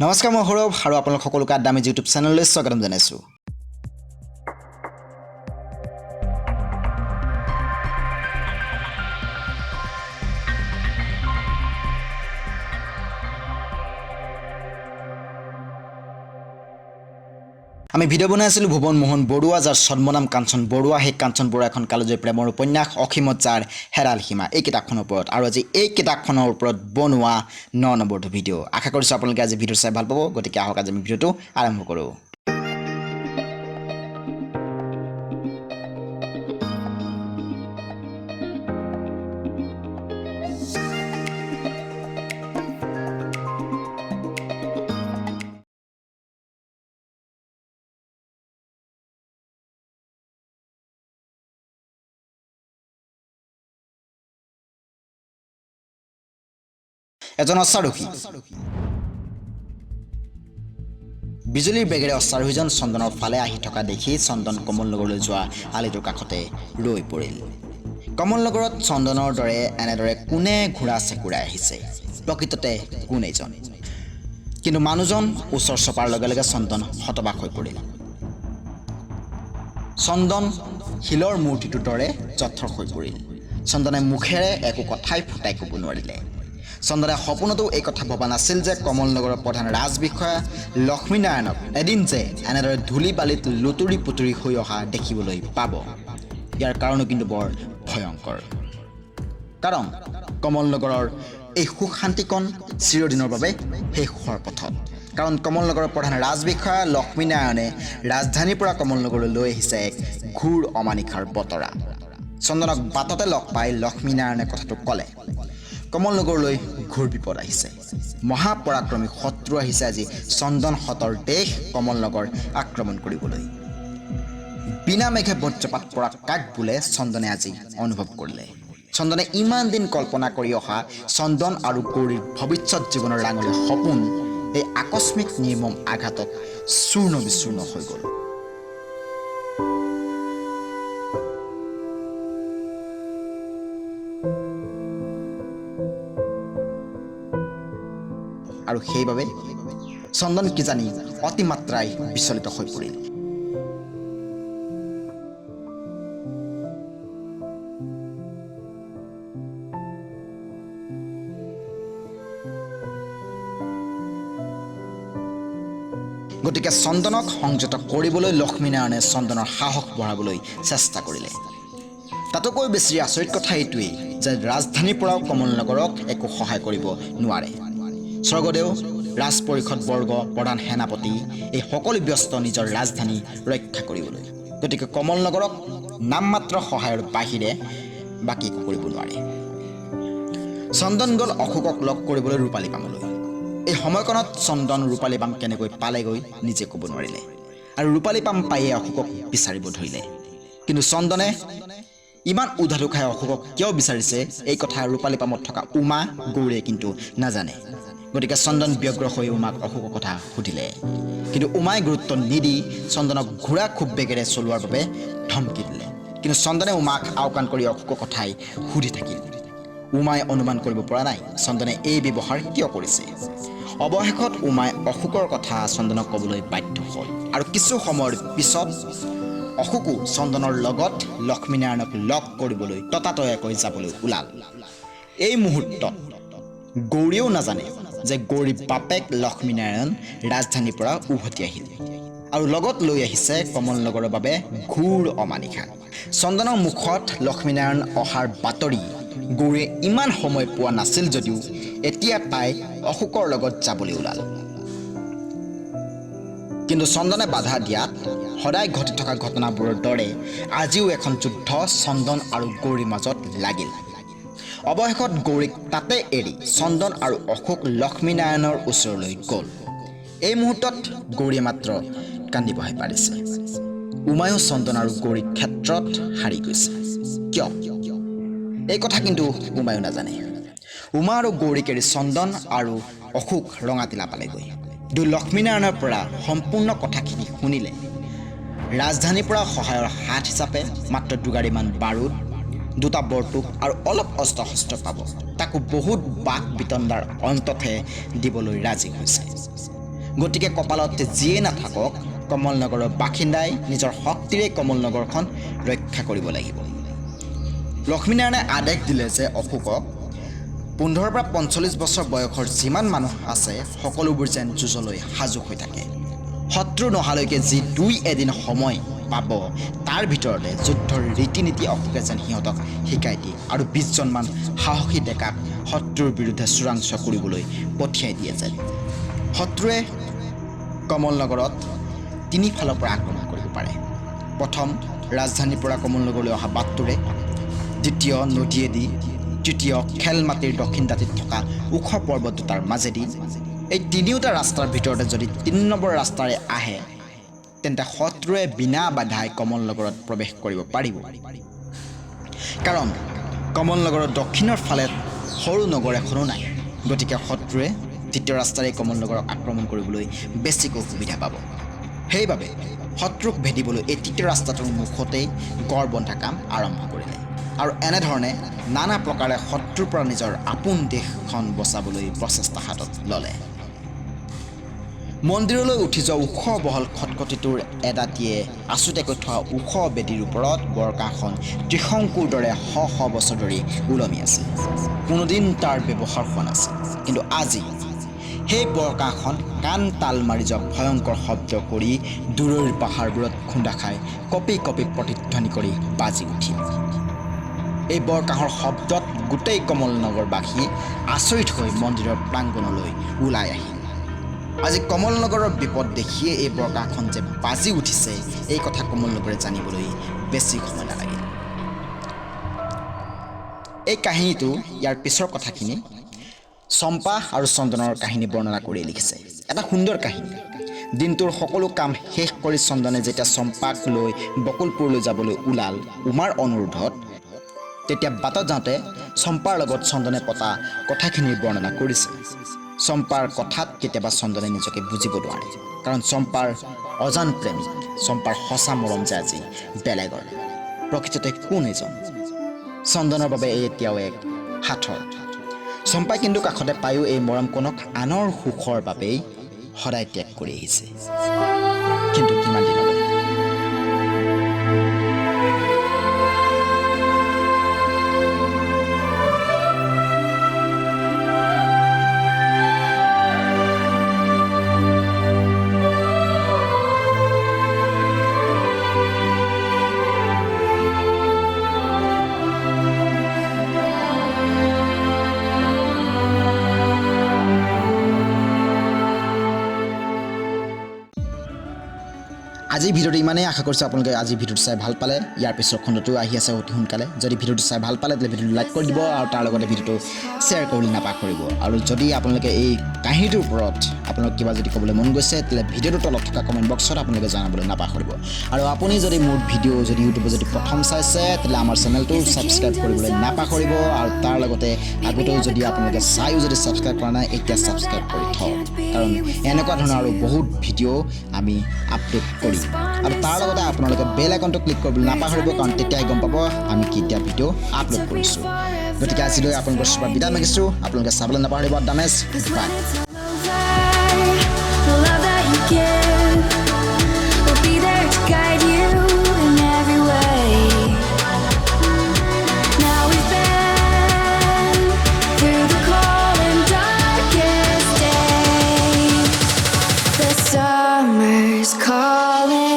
নমস্কাৰ মই সৌৰভ আৰু আপোনালোক সকলোকে আদামি ইউটিউব চেনেললৈ স্বাগতম জনাইছোঁ। আমি ভিডিঅ' বনাই আছিলোঁ ভুৱন মোহন বৰুৱা যাৰ ছদ্মনাম কাঞ্চন বৰুৱা। সেই কাঞ্চন বৰুৱা এখন কালজয়ী প্ৰেমৰ উপন্যাস অসীমত যাৰ হেৰাল সীমা এই কিতাপখনৰ ওপৰত, আৰু আজি এই কিতাপখনৰ ওপৰত বনোৱা 9 নম্বৰটো ভিডিঅ'। আশা কৰিছোঁ আপোনালোকে আজি ভিডিঅ' চাই ভাল পাব, গতিকে আহক আজি আমি ভিডিঅ'টো আৰম্ভ কৰোঁ। এজন অশ্বাৰোহী বিজুলীৰ বেগেৰে অশ্বাৰোহীজন চন্দনৰ ফালে আহি থকা দেখি চন্দন কমল নগৰলৈ যোৱা আলিটোৰ কাষতে ৰৈ পৰিল। কমল নগৰত চন্দনৰ দৰে এনেদৰে কোনে ঘোঁৰা চেকুৰাই আহিছে? প্ৰকৃততে কোন এইজন? কিন্তু মানুহজন ওচৰ চপাৰ লগে লগে চন্দন হতবাক হৈ পৰিল। চন্দন শিলৰ মূৰ্তিটোৰ দৰে জঠৰ হৈ পৰিল। চন্দনে মুখেৰে একো কথাই ফুটাই ক'ব নোৱাৰিলে। চন্দনে সপোনতো এই কথা ভবা নাছিল যে কমল নগৰৰ প্ৰধান ৰাজবিষয়া লক্ষ্মীনাৰায়ণক এদিন যে এনেদৰে ধূলি বালিত লুতুৰি পুতুৰি হৈ অহা দেখিবলৈ পাব। ইয়াৰ কাৰণো কিন্তু বৰ ভয়ংকৰ, কাৰণ কমল নগৰৰ এই সুখ শান্তিকণ চিৰদিনৰ বাবে শেষ হোৱাৰ পথত। কাৰণ কমল নগৰৰ প্ৰধান ৰাজবিষয়া লক্ষ্মীনাৰায়ণে ৰাজধানীৰ পৰা কমল নগৰলৈ লৈ আহিছে এক ঘোৰ অমানিশাৰ বতৰা। চন্দনক বাটতে লগ পাই লক্ষ্মীনাৰায়ণে কথাটো ক'লে, কমল নগৰলৈ ঘোৰ বিপদ আহিছে। মহাপৰাক্ৰমী শত্ৰু আহিছে আজি চন্দন হতৰ দেশ কমল নগৰ আক্ৰমণ কৰিবলৈ। বিনা মেঘে বজ্ৰপাত পৰা কাক বোলে চন্দনে আজি অনুভৱ কৰিলে। চন্দনে ইমান দিন কল্পনা কৰি অহা চন্দন আৰু গৌৰীৰ ভৱিষ্যত জীৱনৰ ৰাঙলী সপোন এই আকস্মিক নিৰ্মম আঘাতত চূৰ্ণ বিচূৰ্ণ হৈ গ'ল। আৰু সেইবাবে চন্দন কিজানি অতিমাত্ৰাই বিচলিত হৈ পৰিল। গতিকে চন্দনক সংযত কৰিবলৈ লক্ষ্মীনাৰায়ণে চন্দনৰ সাহস বঢ়াবলৈ চেষ্টা কৰিলে। তাতোকৈ বেছি আচৰিত কথা এইটোৱেই যে ৰাজধানীৰ পৰাও কমল নগৰক একো সহায় কৰিব নোৱাৰে। স্বৰ্গদেউ, ৰাজ পৰিষদ বৰ্গ, প্ৰধান সেনাপতি এই সকলো ব্যস্ত নিজৰ ৰাজধানী ৰক্ষা কৰিবলৈ। গতিকে কমল নগৰক নামমাত্ৰ সহায়ৰ বাহিৰে বাকী একো কৰিব নোৱাৰে। চন্দন গ'ল অশোকক লগ কৰিবলৈ ৰূপালীপামলৈ। এই সময়কণত চন্দন ৰূপালীপাম কেনেকৈ পালেগৈ নিজে ক'ব নোৱাৰিলে, আৰু ৰূপালীপাম পায়ে অশোকক বিচাৰিব ধৰিলে। কিন্তু চন্দনে ইমান উধাটো খাই অশোকক কিয় বিচাৰিছে এই কথা ৰূপালীপামত থকা উমা গৌৰীয়ে কিন্তু নাজানে। গতিকে চন্দন ব্যগ্ৰ হৈ উমাক অশোকৰ কথা সুধিলে, কিন্তু উমাই গুৰুত্ব নিদি চন্দনক ঘোঁৰা খুব বেগেৰে চলোৱাৰ বাবে ধমকি দিলে। কিন্তু চন্দনে উমাক আওকাণ কৰি অশোকৰ কথাই সুধি থাকিল। উমাই অনুমান কৰিব পৰা নাই চন্দনে এই ব্যৱহাৰ কিয় কৰিছে। অৱশেষত উমাই অশোকৰ কথা চন্দনক ক'বলৈ বাধ্য হ'ল, আৰু কিছু সময়ৰ পিছত অশোকো চন্দনৰ লগত লক্ষ্মীনাৰায়ণক লগ কৰিবলৈ ততাতৈয়াকৈ যাবলৈ ওলাল। এই মুহূৰ্তত গৌৰীয়েও নাজানে যে গৌৰীৰ বাপেক লক্ষ্মীনাৰায়ণ ৰাজধানীৰ পৰা উভতি আহিল, আৰু লগত লৈ আহিছে কমল নগৰৰ বাবে ঘোৰ অমানিশা। চন্দনৰ মুখত লক্ষ্মীনাৰায়ণ অহাৰ বাতৰি গৌৰীয়ে ইমান সময় পোৱা নাছিল যদিও এতিয়া তাই অশোকৰ লগত যাবলৈ ওলাল। কিন্তু চন্দনে বাধা দিয়াত সদায় ঘটি থকা ঘটনাবোৰৰ দৰে আজিও এখন যুদ্ধ চন্দন আৰু গৌৰীৰ মাজত লাগিল। অৱশেষত গৌৰীক তাতে এৰি চন্দন আৰু অশোক লক্ষ্মীনাৰায়ণৰ ওচৰলৈ গ'ল। এই মুহূৰ্তত গৌৰীয়ে মাত্ৰ কান্দিবহে পাৰিছে। উমায়ো চন্দন আৰু গৌৰীৰ ক্ষেত্ৰত হাৰি গৈছে। কিয়? এই কথা কিন্তু উমায়ো নাজানে। উমা আৰু গৌৰীক এৰি চন্দন আৰু অশোক ৰঙাটিলা পালেগৈ। কিন্তু লক্ষ্মীনাৰায়ণৰ পৰা সম্পূৰ্ণ কথাখিনি শুনিলে। ৰাজধানীৰ পৰা সহায়ৰ হাত হিচাপে মাত্ৰ দুগাড়ীমান বাৰুদ, দুটা বৰটোপ আৰু অলপ অস্ত্ৰ শস্ত্ৰ পাব, তাকো বহুত বাক বিতণ্ডাৰ অন্ততহে দিবলৈ ৰাজি হৈছে। গতিকে কপালত যিয়ে নাথাকক কমলনগৰৰ বাসিন্দাই নিজৰ শক্তিৰে কমলনগৰখন ৰক্ষা কৰিব লাগিব। লক্ষ্মীনাৰায়ণে আদেশ দিলে যে অশোকক 15 পৰা 45 বছৰ বয়সৰ যিমান মানুহ আছে সকলোবোৰ যেন যুঁজলৈ সাজু হৈ থাকে। শত্ৰু নহালৈকে যি 2-এদিন সময় পাব তাৰ ভিতৰতে যুদ্ধৰ ৰীতি নীতি অশোকে যেন সিহঁতক শিকাই দিয়ে আৰু 20জনমান সাহসী ডেকাক শত্ৰুৰ বিৰুদ্ধে চোৰাংচোৱা কৰিবলৈ পঠিয়াই দিয়ে যেন। শত্ৰুৱে কমলনগৰত 3 ফালৰ পৰা আক্ৰমণ কৰিব পাৰে। প্ৰথম ৰাজধানীৰ পৰা কমলনগৰলৈ অহা বাটটোৰে, দ্বিতীয় নদীয়েদি, তৃতীয় খেল মাটিৰ দক্ষিণ দাঁতিত থকা ওখ পৰ্বত দুটাৰ মাজেদি। এই তিনিওটা ৰাস্তাৰ ভিতৰতে যদি 3 নম্বৰ ৰাস্তাৰে আহে তেন্তে শত্ৰুৱে বিনা বাধাই কমলনগৰত প্ৰৱেশ কৰিব পাৰিব। কাৰণ কমলনগৰৰ দক্ষিণৰ ফালে সৰু নগৰ এখনো নাই। গতিকে শত্ৰুৱে দ্বিতীয় ৰাস্তাৰে কমলনগৰক আক্ৰমণ কৰিবলৈ বেছিকৈ সুবিধা পাব। সেইবাবে শত্ৰুক ভেদিবলৈ এই তৃতীয় ৰাস্তাটোৰ মুখতেই গড় বন্ধা কাম আৰম্ভ কৰিলে আৰু এনেধৰণে নানা প্ৰকাৰে শত্ৰুৰ পৰা নিজৰ আপোন দেশখন বচাবলৈ প্ৰচেষ্টা হাতত ল'লে। মন্দিৰলৈ উঠি যোৱা ওখ বহল খটখটিটোৰ এদাতিয়ে আচুতীয়াকৈ থোৱা ওখ বেদীৰ ওপৰত বৰকাখন ত্ৰিশংকুৰ দৰে শ বছৰ ধৰি ওলমি আছিল। কোনোদিন তাৰ ব্যৱহাৰ হোৱা নাছিল। কিন্তু আজি সেই বৰকাখন কাণ তাল মাৰি যোৱা ভয়ংকৰ শব্দ কৰি দূৰৈৰ পাহাৰবোৰত খুন্দা খাই কপি কপি প্ৰতিধ্বনি কৰি বাজি উঠিল। এই বৰকাহৰ শব্দত গোটেই কমলনগৰবাসী আচৰিত হৈ মন্দিৰৰ প্ৰাংগণলৈ ওলাই আহিল। আজি কমলনগৰৰ বিপদ দেখিয়ে এই বৰকাহখন যে বাজি উঠিছে এই কথা কমলনগৰে জানিবলৈ বেছি সময় নালাগিল। এই কাহিনীটো ইয়াৰ পিছৰ কথাখিনি চম্পা আৰু চন্দনৰ কাহিনী বৰ্ণনা কৰি লিখিছে। এটা সুন্দৰ কাহিনী। দিনটোৰ সকলো কাম শেষ কৰি চন্দনে যেতিয়া চম্পাক লৈ বকুলপুৰলৈ যাবলৈ ওলাল উমাৰ অনুৰোধত, তেতিয়া বাটত যাওঁতে চম্পাৰ লগত চন্দনে পতা কথাখিনিৰ বৰ্ণনা কৰিছে। চম্পাৰ কথাত কেতিয়াবা চন্দনে নিজকে বুজিব নোৱাৰে। কাৰণ চম্পাৰ অজান প্ৰেমিক, চম্পাৰ সঁচা মৰম যে আজি বেলেগৰ। প্ৰকৃততে কোন এজন? চন্দনৰ বাবে এই এতিয়াও এক সাঁথৰ। চম্পাই কিন্তু কাষতে পায়ো এই মৰমকণক আনৰ সুখৰ বাবেই সদায় ত্যাগ কৰি আহিছে। কিন্তু কিমান দিনলৈ? আজিৰ ভিডিঅ'টো ইমানেই। আশা কৰিছোঁ আপোনালোকে আজি ভিডিঅ'টো চাই ভাল পালে। ইয়াৰ পিছৰ খণ্ডটো আহি আছে অতি সোনকালে। যদি ভিডিঅ'টো চাই ভাল পালে তেন্তে ভিডিঅ'টো লাইক কৰি দিব আৰু তাৰ লগতে ভিডিঅ'টো শ্বেয়াৰ কৰিবলৈ নাপাহৰিব। আৰু যদি আপোনালোকে এই কাহিনীটোৰ ওপৰত আপোনালোক কিবা যদি ক'বলৈ মন গৈছে তেন্তে ভিডিঅ'টোৰ তলত থকা কমেণ্ট বক্সত আপোনালোকে জনাবলৈ নাপাহৰিব। আৰু আপুনি যদি মোৰ ভিডিঅ' যদি ইউটিউবত যদি প্ৰথম চাইছে তেন্তে আমাৰ চেনেলটো ছাবস্ক্ৰাইব কৰিবলৈ নাপাহৰিব। আৰু তাৰ লগতে আগতেও যদি আপোনালোকে চায়ো যদি ছাবস্ক্ৰাইব কৰা নাই এতিয়া ছাবস্ক্ৰাইব কৰি থওক। কাৰণ এনেকুৱা ধৰণৰ আৰু বহুত ভিডিঅ' আমি আপলোড কৰিম। আৰু তাৰ লগতে আপোনালোকে বেল আইকনটো ক্লিক কৰিবলৈ নাপাহৰিব, কাৰণ তেতিয়াই গম পাব আমি কেতিয়া ভিডিঅ' আপলোড কৰিছোঁ। গতিকে আজিলৈ আপোনালোকৰ পৰা বিদায় মাগিছোঁ। আপোনালোকে চাবলৈ নাপাহৰিব। দামেজ বাই। Summer's calling.